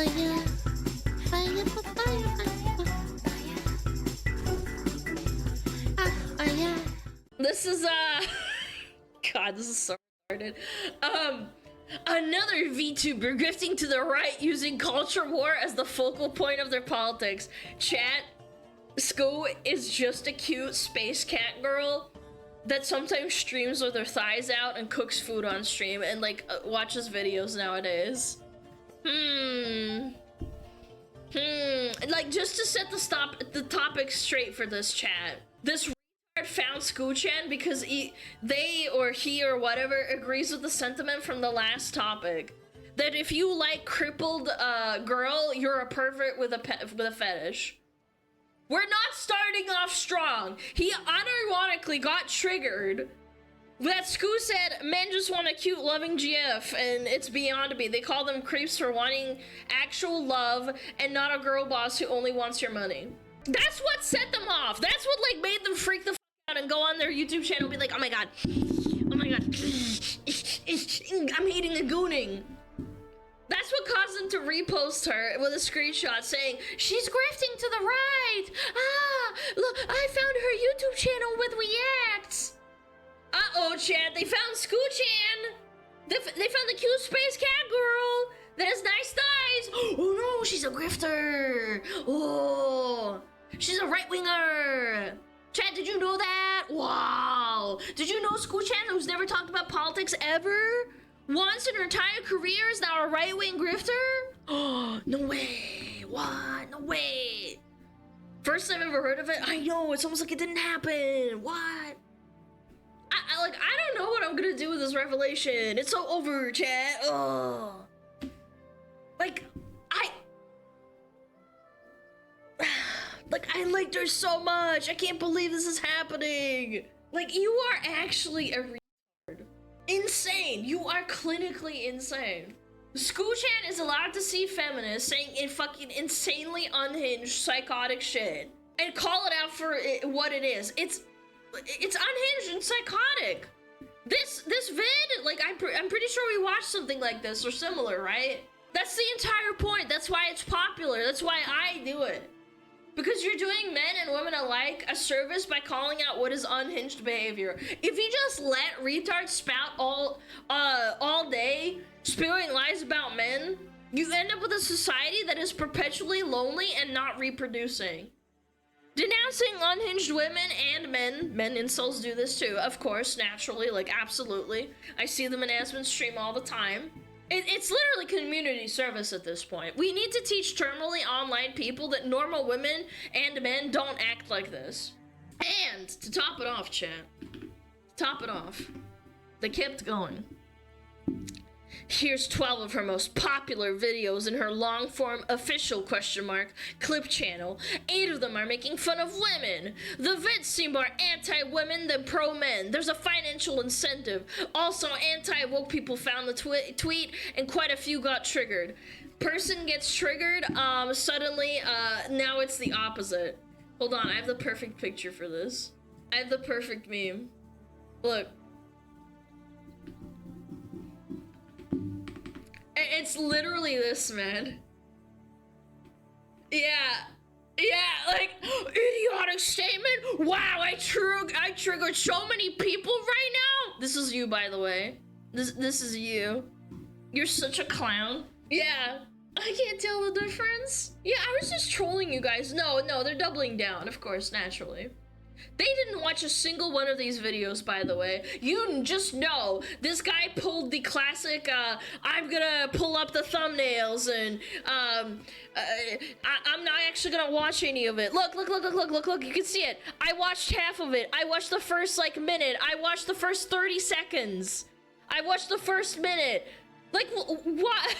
fire, fire, fire. This is God, this is so retarded. Another VTuber grifting to the right using culture war as the focal point of their politics. Chat, Sko is just a cute space cat girl that sometimes streams with her thighs out and cooks food on stream and like watches videos nowadays. Like, just to set the topic straight for this chat. This retard found Scoo-chan because he or whatever agrees with the sentiment from the last topic. That if you like crippled girl, you're a pervert with a fetish. We're not starting off strong. He unironically got triggered that Scoo said men just want a cute loving GF and it's beyond me. They call them creeps for wanting actual love and not a girl boss who only wants your money. That's what set them off. That's what like made them freak the f out and go on their YouTube channel and be like, oh my god, I'm hating a gooning. That's what caused them to repost her with a screenshot saying, she's grifting to the right. Ah, look, I found her YouTube channel with reacts. Uh-oh, chat, they found Scoo-chan. They found the cute space cat girl that has nice thighs. Oh no, she's a grifter. Oh, she's a right-winger. Chat, did you know that? Wow. Did you know Scoo-chan, who's never talked about politics ever, once in her entire career is now a right-wing grifter? Oh, no way. What? No way. First I've ever heard of it. I know, it's almost like it didn't happen. What? I don't know what I'm gonna do with this revelation. It's so over, chat. Oh. Like, I liked her so much. I can't believe this is happening. Like, you are actually a retard. Insane. You are clinically insane. Scoo-chan is allowed to see feminists saying in fucking insanely unhinged psychotic shit and call it out for what it is. It's unhinged and psychotic. This vid, like, I'm pretty sure we watched something like this or similar, right? That's the entire point. That's why it's popular. That's why I do it. Because you're doing men and women alike a service by calling out what is unhinged behavior. If you just let retards spout all day, spewing lies about men, you end up with a society that is perpetually lonely and not reproducing. Denouncing unhinged women and men incels do this too, of course, naturally, like, absolutely. I see them in Asmund stream all the time. It's literally community service at this point. We need to teach terminally online people that normal women and men don't act like this. And, to top it off, chat, they kept going. Here's 12 of her most popular videos in her long-form official clip channel. 8 of them are making fun of women. The vids seem more anti-women than pro-men. There's a financial incentive. Also, anti-woke people found the tweet and quite a few got triggered. Person gets triggered, suddenly, now it's the opposite. Hold on, I have the perfect picture for this. I have the perfect meme. Look. It's literally this, man. Yeah, like, idiotic statement? Wow, I triggered so many people right now? This is you, by the way. This is you. You're such a clown. Yeah, I can't tell the difference. Yeah, I was just trolling you guys. No, they're doubling down, of course, naturally. They didn't watch a single one of these videos, by the way. You just know this guy pulled the classic, I'm gonna pull up the thumbnails and, I'm not actually gonna watch any of it. Look, you can see it. I watched half of it. I watched the first, like, minute. I watched the first 30 seconds. I watched the first minute. Like, what?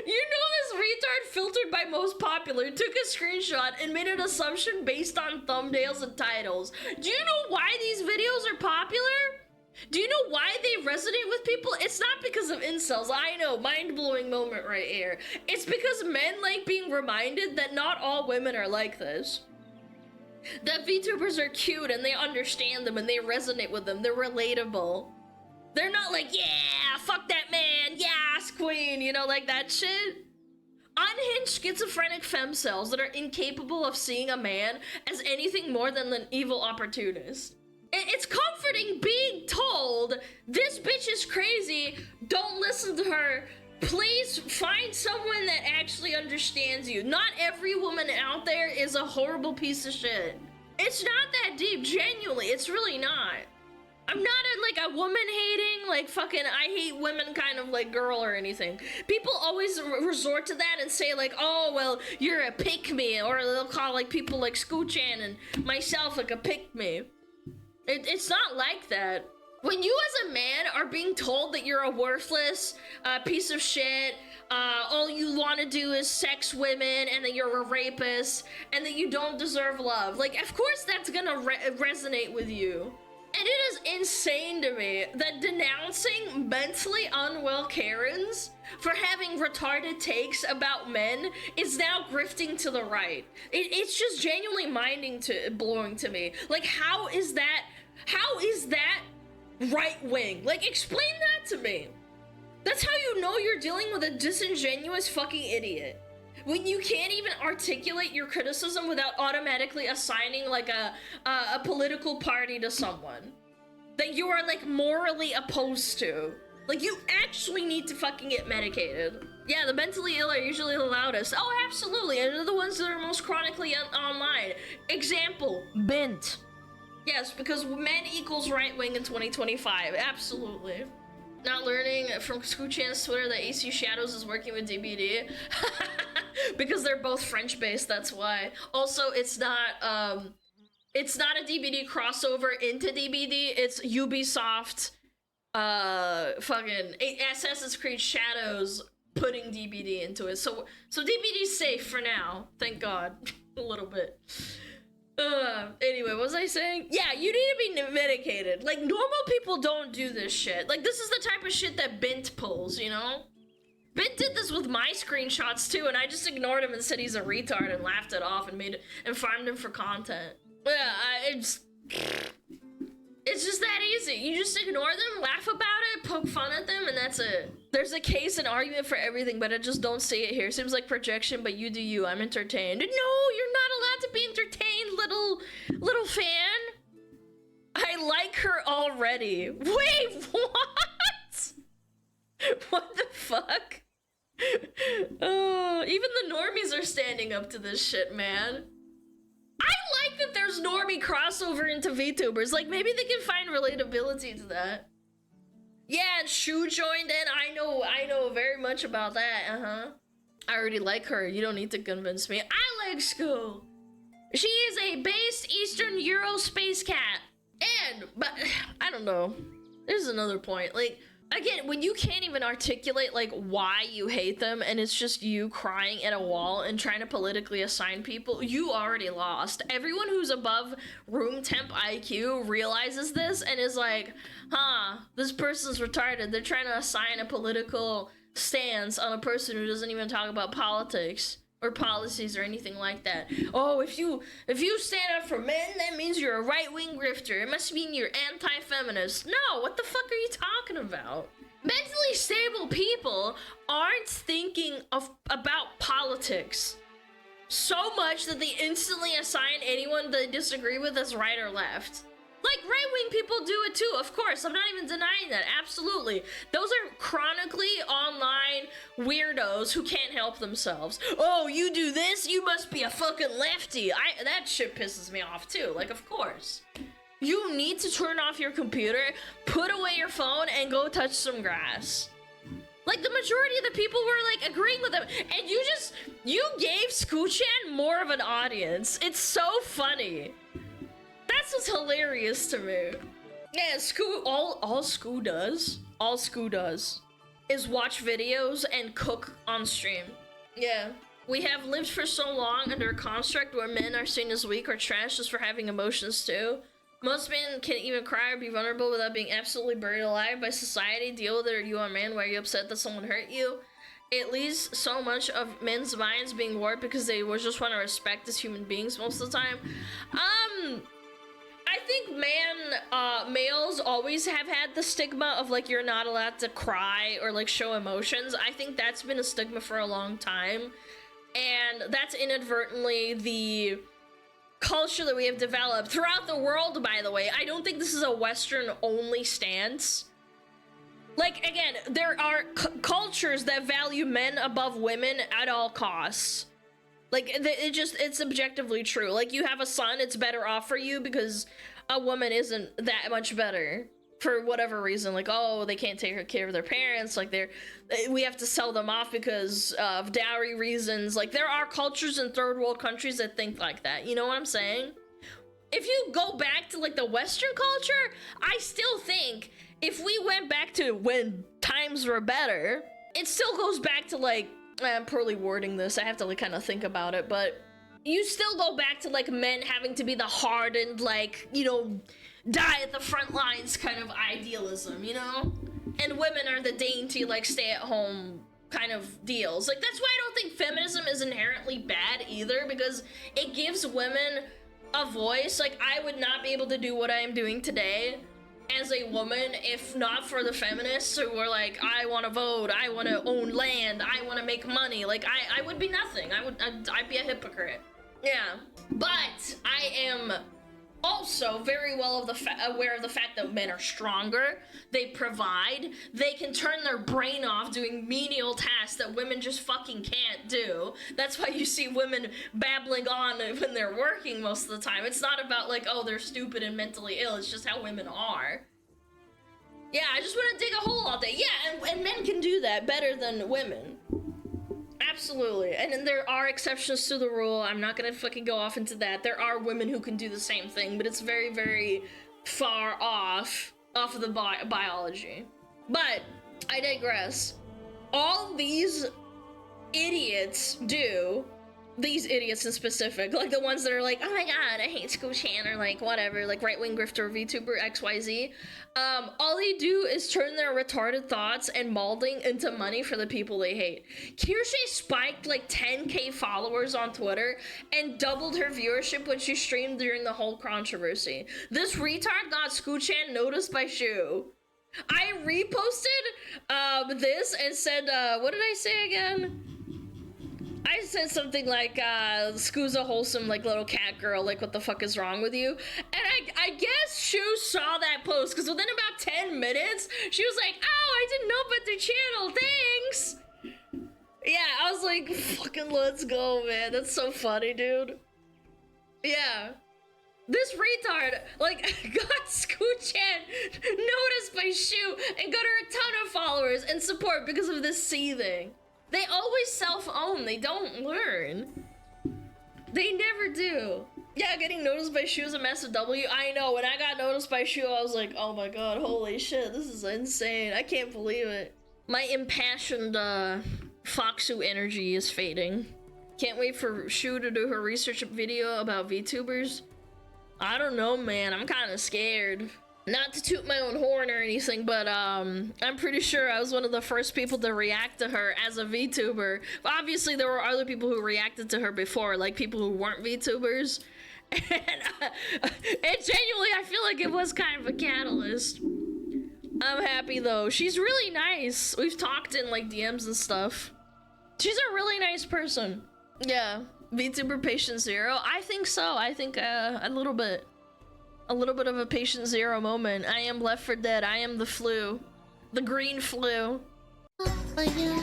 You know, this retard filtered by most popular took a screenshot and made an assumption based on thumbnails and titles. Do you know why these videos are popular? Do you know why they resonate with people? It's not because of incels. I know, mind-blowing moment right here. It's because men like being reminded that not all women are like this. That VTubers are cute and they understand them and they resonate with them. They're relatable. They're not like, yeah, fuck that man, You know, like that shit. Unhinged schizophrenic femcells that are incapable of seeing a man as anything more than an evil opportunist. It's comforting being told, this bitch is crazy, don't listen to her, please find someone that actually understands you. Not every woman out there is a horrible piece of shit. It's not that deep, genuinely, it's really not. I'm not a woman hating, like fucking I hate women kind of like girl or anything. People always resort to that and say like, oh, well, you're a pick-me, or they'll call like people like Scooch-Chan and myself like a pick-me. It's not like that. When you as a man are being told that you're a worthless piece of shit, all you want to do is sex women, and that you're a rapist, and that you don't deserve love, like, of course that's gonna resonate with you. And it is insane to me that denouncing mentally unwell Karens for having retarded takes about men is now grifting to the right. It's just genuinely blowing to me. Like, how is that right wing? Like, explain that to me. That's how you know you're dealing with a disingenuous fucking idiot. When you can't even articulate your criticism without automatically assigning like a political party to someone that you are like morally opposed to. Like, you actually need to fucking get medicated. Yeah, the mentally ill are usually the loudest. Oh, absolutely, and they're the ones that are most chronically online. Example, Bint. Yes, because men equals right wing in 2025, absolutely. Not learning from Scooch-Chan's Twitter that AC Shadows is working with DBD. Because they're both French-based, that's why. Also, it's not a DBD crossover into DBD, it's Ubisoft, fucking Assassin's Creed Shadows putting DBD into it. So DBD's safe for now, thank God. A little bit. Anyway, what was I saying? Yeah, you need to be medicated. Like, normal people don't do this shit. Like, this is the type of shit that Bint pulls, you know? Bint did this with my screenshots too, and I just ignored him and said he's a retard and laughed it off and farmed him for content. Yeah, it's just that easy. You just ignore them, laugh about it, poke fun at them, and that's it. There's a case and argument for everything, but I just don't see it here. Seems like projection, but you do you. I'm entertained. No, you're not allowed to be entertained, little fan. I like her already. Wait, what? What the fuck? Oh, even the normies are standing up to this shit, man. I like that there's normie crossover into VTubers. Like, maybe they can find relatability to that. Yeah, and Shu joined in. I know very much about that. I already like her. You don't need to convince me. I like Scoo. She is a based Eastern Euro space cat. But I don't know. There's another point. Like, again, when you can't even articulate like why you hate them, and it's just you crying at a wall and trying to politically assign people, you already lost. Everyone who's above room temp IQ realizes this and is like, this person's retarded. They're trying to assign a political stance on a person who doesn't even talk about politics or policies or anything like that. Oh, if you stand up for men, that means you're a right-wing grifter. It must mean you're anti-feminist. No, what the fuck are you talking about? Mentally stable people aren't thinking about politics so much that they instantly assign anyone they disagree with as right or left. Like, right-wing people do it too, of course. I'm not even denying that, absolutely. Those are chronically online weirdos who can't help themselves. Oh, you do this? You must be a fucking lefty. That shit pisses me off too, like, of course. You need to turn off your computer, put away your phone, and go touch some grass. Like, the majority of the people were, like, agreeing with them, and you gave Scooch-Chan more of an audience. It's so funny. That's what's hilarious to me. Yeah, all Scoo does is watch videos and cook on stream. Yeah. We have lived for so long under a construct where men are seen as weak or trash just for having emotions too. Most men can even cry or be vulnerable without being absolutely buried alive by society. Deal with it, or you are a man. Why are you upset that someone hurt you? It leaves so much of men's minds being warped because they just want to respect as human beings most of the time. I think males always have had the stigma of like you're not allowed to cry or like show emotions. I think that's been a stigma for a long time, and that's inadvertently the culture that we have developed throughout the world, by the way. I don't think this is a Western only stance. Like, again, there are cultures that value men above women at all costs. Like, it's objectively true. Like, you have a son, it's better off for you because a woman isn't that much better for whatever reason. Like, oh, they can't take care of their parents. Like, we have to sell them off because of dowry reasons. Like, there are cultures in third world countries that think like that. You know what I'm saying? If you go back to, like, the Western culture, I still think if we went back to when times were better, it still goes back to, like, I'm poorly wording this. I have to, like, kind of think about it, but you still go back to, like, men having to be the hardened, like, you know, die at the front lines kind of idealism, you know? And women are the dainty, like, stay-at-home kind of deals. Like, that's why I don't think feminism is inherently bad either, because it gives women a voice. Like, I would not be able to do what I am doing today as a woman if not for the feminists who were like, I want to vote, I want to own land, I want to make money. Like, I would be nothing. I'd be a hypocrite. Yeah, but I am also very well aware of the fact that men are stronger, they provide, they can turn their brain off doing menial tasks that women just fucking can't do. That's why you see women babbling on when they're working most of the time. It's not about like, oh, they're stupid and mentally ill, it's just how women are. Yeah, I just want to dig a hole all day. Yeah, and men can do that better than women. Absolutely. And then there are exceptions to the rule. I'm not gonna fucking go off into that. There are women who can do the same thing, but it's very, very far off of the biology. But I digress. All these idiots do, these idiots in specific, like the ones that are like, oh my god, I hate School Chan, or like whatever, like right-wing grifter, VTuber, XYZ, all they do is turn their retarded thoughts and molding into money for the people they hate. Kirsche spiked like 10k followers on Twitter and doubled her viewership when she streamed during the whole controversy. This retard got School Chan noticed by Shu. I reposted this and said, what did I say again? I said something like, Scoo's a wholesome, like, little cat girl, like, what the fuck is wrong with you? And I guess Shu saw that post, because within about 10 minutes, she was like, oh, I didn't know about the channel, thanks! Yeah, I was like, fucking let's go, man, that's so funny, dude. Yeah. This retard, like, got Scoo-chan noticed by Shu and got her a ton of followers and support because of this seething. They always self-own, they don't learn. They never do. Yeah, getting noticed by Shu is a massive W. I know, when I got noticed by Shu, I was like, oh my god, holy shit, this is insane. I can't believe it. My impassioned, Foxu energy is fading. Can't wait for Shu to do her research video about VTubers. I don't know, man, I'm kinda scared. Not to toot my own horn or anything, but I'm pretty sure I was one of the first people to react to her as a VTuber. Obviously, there were other people who reacted to her before, like people who weren't VTubers. And genuinely, I feel like it was kind of a catalyst. I'm happy though. She's really nice. We've talked in like DMs and stuff. She's a really nice person. Yeah, VTuber patient zero. I think so. I think a little bit of a patient zero moment. I am Left 4 Dead. I am the flu. The green flu. For you.